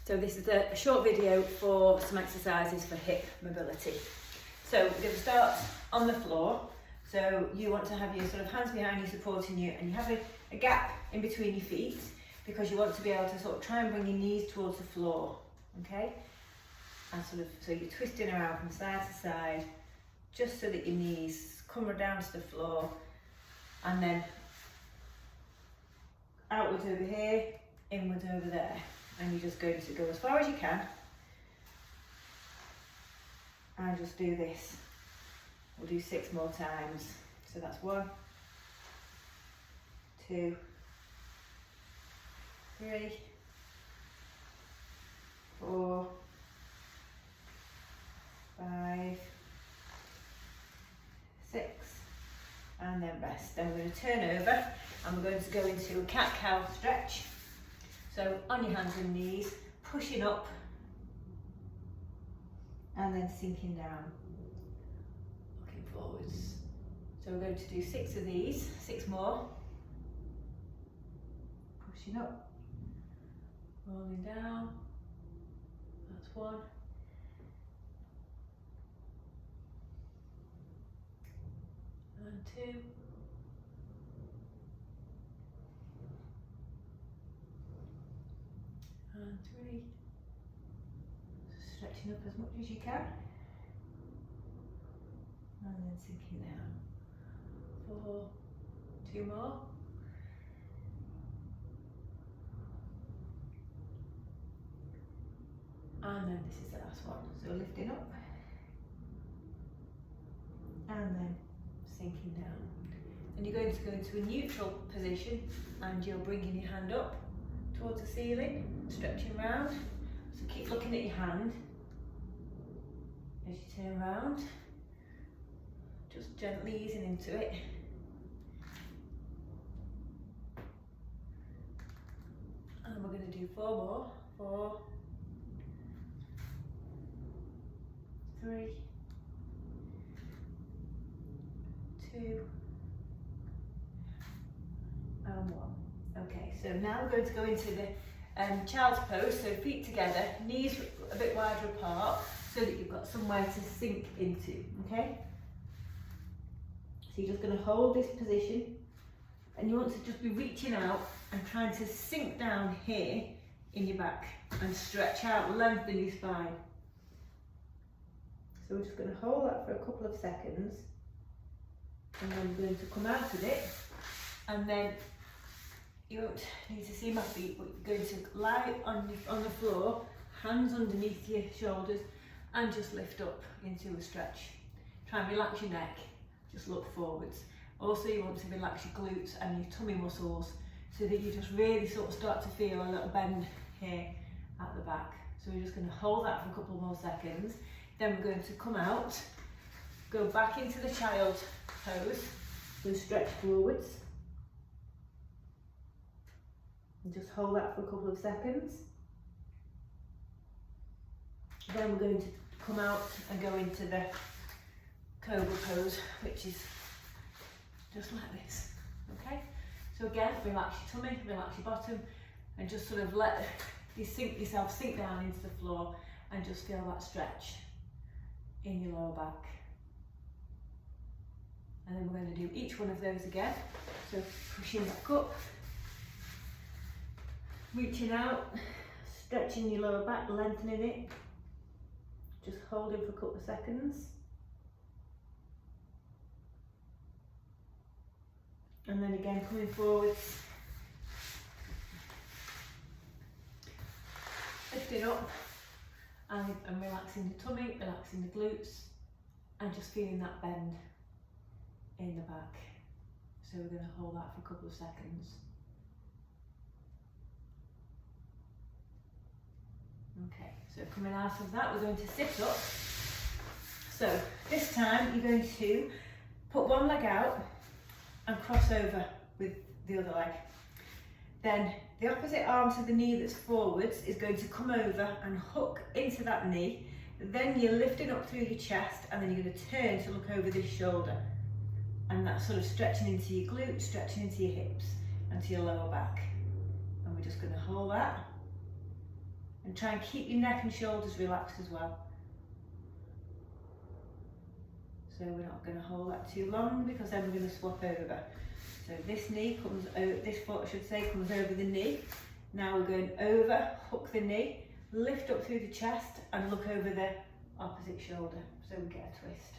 So this is a short video for some exercises for hip mobility. So we're going to start on the floor. So you want to have your sort of hands behind you supporting you, and you have a gap in between your feet because you want to be able to sort of try and bring your knees towards the floor, okay? And so you're twisting around from side to side just so that your knees come down to the floor, and then outwards over here, inwards over there. And you're just going to go as far as you can and just do this. We'll do 6 more times. So that's 1, 2, 3, 4, 5, 6, and then rest. Then we're going to turn over and we're going to go into a cat-cow stretch. So on your hands and knees, pushing up and then sinking down, looking forwards. So we're going to do 6 of these, 6 more. Pushing up, rolling down, that's 1. And 2. And 3, stretching up as much as you can, and then sinking down. 4, 2 more, and then this is the last one. So lifting up, and then sinking down. And you're going to go into a neutral position, and you're bringing your hand up towards the ceiling, stretching round. So keep looking at your hand as you turn round, just gently easing into it. And we're going to do 4 more. 4, 3, 2, and 1. Okay, so now we're going to go into the child's pose, so feet together, knees a bit wider apart, so that you've got somewhere to sink into, okay? So you're just going to hold this position, and you want to just be reaching out and trying to sink down here in your back and stretch out, lengthen your spine. So we're just going to hold that for a couple of seconds, and then we're going to come out of it, and then you won't need to see my feet, but you're going to lie on the floor, hands underneath your shoulders, and just lift up into a stretch. Try and relax your neck, just look forwards. Also, you want to relax your glutes and your tummy muscles so that you just really sort of start to feel a little bend here at the back. So we're just going to hold that for a couple more seconds. Then we're going to come out, go back into the child pose, and stretch forwards. And just hold that for a couple of seconds. Then we're going to come out and go into the cobra pose, which is just like this, okay? So again, relax your tummy, relax your bottom, and just sort of let yourself sink down into the floor and just feel that stretch in your lower back. And then we're going to do each one of those again. So pushing back up, reaching out, stretching your lower back, lengthening it, just holding for a couple of seconds. And then again coming forwards, lifting up and relaxing the tummy, relaxing the glutes, and just feeling that bend in the back. So we're going to hold that for a couple of seconds. Okay, so coming out of that, we're going to sit up. So this time you're going to put one leg out and cross over with the other leg. Then the opposite arm to the knee that's forwards is going to come over and hook into that knee. Then you're lifting up through your chest, and then you're going to turn to look over this shoulder. And that's sort of stretching into your glutes, stretching into your hips and to your lower back. And we're just going to hold that And try and keep your neck and shoulders relaxed as well. So we're not going to hold that too long, because then we're going to swap over. So this knee comes over, this foot I should say, comes over the knee. Now we're going over, hook the knee, lift up through the chest and look over the opposite shoulder. So we get a twist.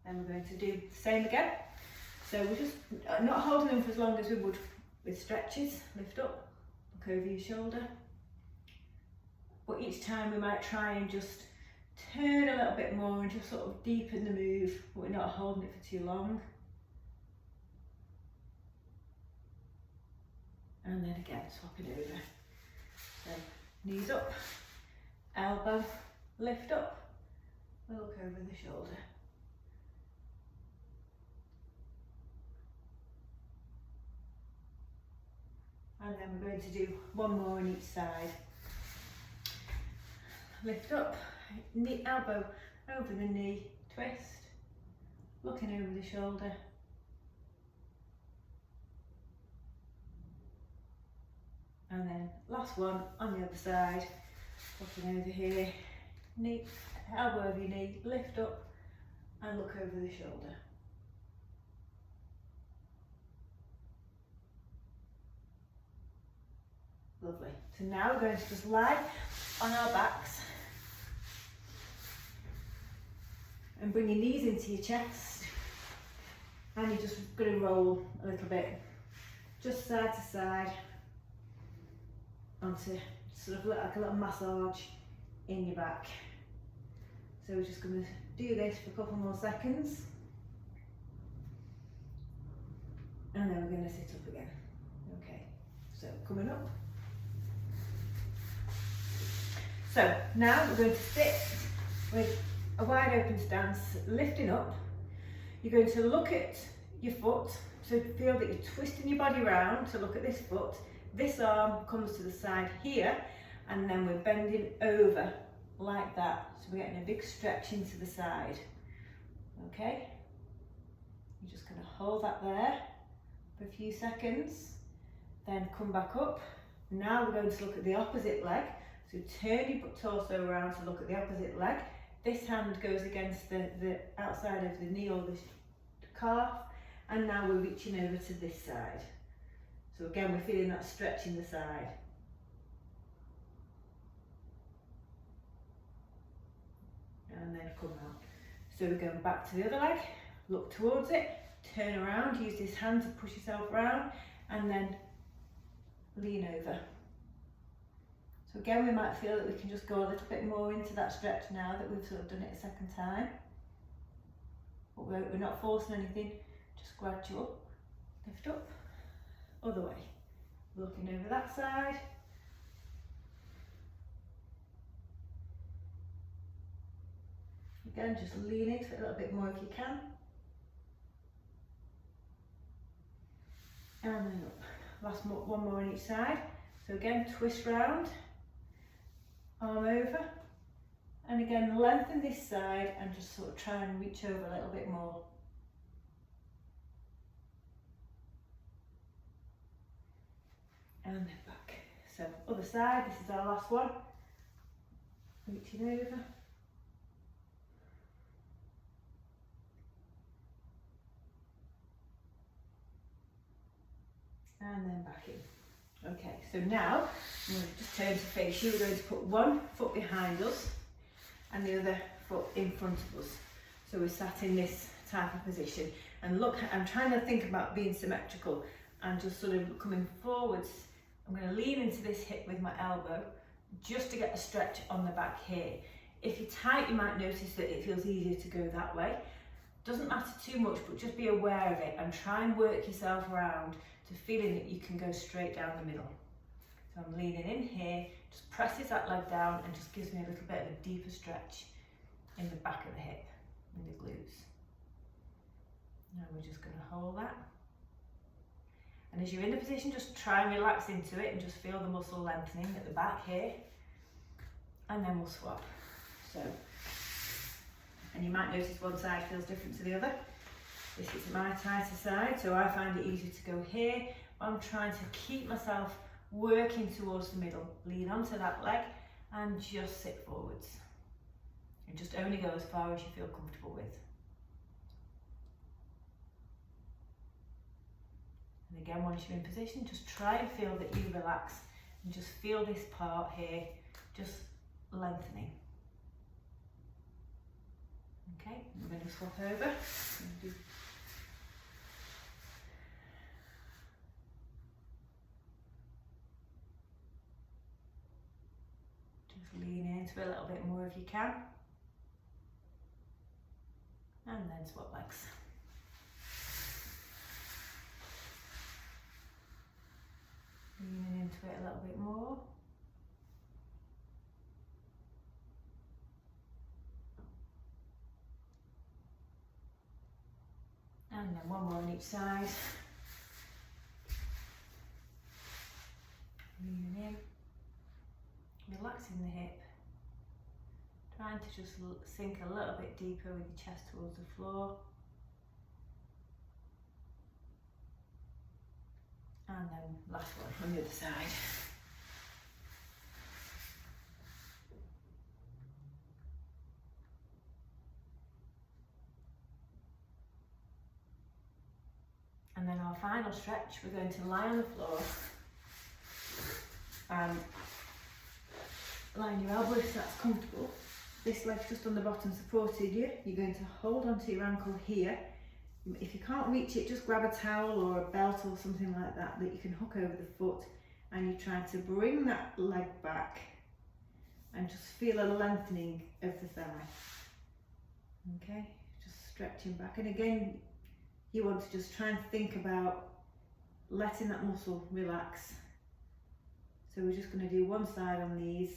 Then we're going to do the same again. So we're just not holding them for as long as we would with stretches. Lift up, look over your shoulder. But each time we might try and just turn a little bit more and just sort of deepen the move, but we're not holding it for too long. And then again, swapping over. So knees up, elbow, lift up, we'll look over the shoulder. And then we're going to do one more on each side. Lift up, knee, elbow over the knee, twist, looking over the shoulder. And then last one on the other side, looking over here, knee, elbow over your knee, lift up and look over the shoulder. Lovely. So now we're going to just lie on our backs and bring your knees into your chest, and you're just going to roll a little bit, just side to side, onto sort of like a little massage in your back. So we're just going to do this for a couple more seconds, and then we're going to sit up again. Okay, so coming up. So now we're going to sit with a wide open stance, lifting up. You're going to look at your foot, so feel that you're twisting your body around to look at this foot. This arm comes to the side here, and then we're bending over like that. So we're getting a big stretch into the side. Okay? You're just going to hold that there for a few seconds, then come back up. Now we're going to look at the opposite leg. So turn your torso around to look at the opposite leg. This hand goes against the outside of the knee or the calf, and now we're reaching over to this side. So again, we're feeling that stretch in the side. And then come out. So we're going back to the other leg, look towards it, turn around, use this hand to push yourself around, and then lean over. So again, we might feel that we can just go a little bit more into that stretch now that we've sort of done it a second time. But we're not forcing anything, just gradual. Lift up, other way. Looking over that side. Again, just lean into it a little bit more if you can. And then up. One more on each side. So again, twist round. Arm over, and again lengthen this side and just sort of try and reach over a little bit more. And then back. So other side, this is our last one. Reaching over. And then back in. Okay, so now I'm going to just turn to face you. We're going to put one foot behind us and the other foot in front of us. So we're sat in this type of position. And look, I'm trying to think about being symmetrical and just sort of coming forwards. I'm going to lean into this hip with my elbow just to get a stretch on the back here. If you're tight, you might notice that it feels easier to go that way. Doesn't matter too much, but just be aware of it and try and work yourself around to feeling that you can go straight down the middle. So I'm leaning in here, just presses that leg down and just gives me a little bit of a deeper stretch in the back of the hip, in the glutes. Now we're just going to hold that. And as you're in the position, just try and relax into it and just feel the muscle lengthening at the back here. And then we'll swap. So, and you might notice one side feels different to the other. This is my tighter side, so I find it easier to go here. I'm trying to keep myself working towards the middle. Lean onto that leg and just sit forwards. And just only go as far as you feel comfortable with. And again, once you're in position, just try and feel that you relax and just feel this part here just lengthening. Okay, I'm going to swap over. Just lean into it a little bit more if you can. And then swap legs. Leaning into it a little bit more. And then one more on each side. Leaning in, relaxing the hip. Trying to just sink a little bit deeper with your chest towards the floor. And then last one on the other side. And then our final stretch, we're going to lie on the floor and line your elbows so that's comfortable. This leg's just on the bottom supported you. You're going to hold onto your ankle here. If you can't reach it, just grab a towel or a belt or something like that that you can hook over the foot, and you try to bring that leg back and just feel a lengthening of the thigh. Okay, just stretching back. And again, you want to just try and think about letting that muscle relax. So we're just going to do one side on these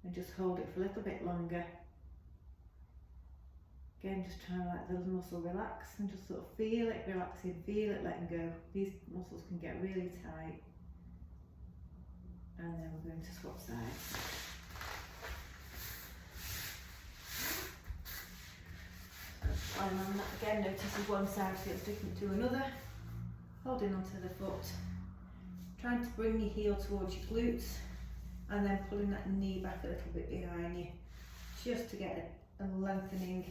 and just hold it for a little bit longer. Again, just trying to let the muscle relax and just sort of feel it relaxing, feel it letting go. These muscles can get really tight. And then we're going to swap sides. So lying on that again, notice if one side feels different to another. Holding onto the foot. Trying to bring your heel towards your glutes and then pulling that knee back a little bit behind you, just to get a lengthening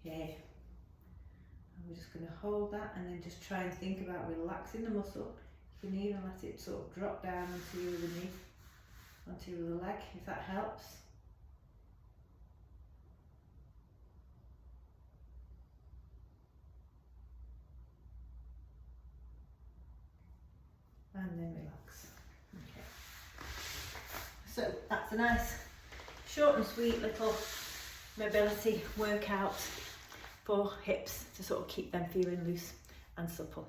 here. And we're just going to hold that and then just try and think about relaxing the muscle. You can even let it sort of drop down onto your other knee, onto your other leg, if that helps. And then relax. Okay. So that's a nice, short and sweet little mobility workout for hips to sort of keep them feeling loose and supple.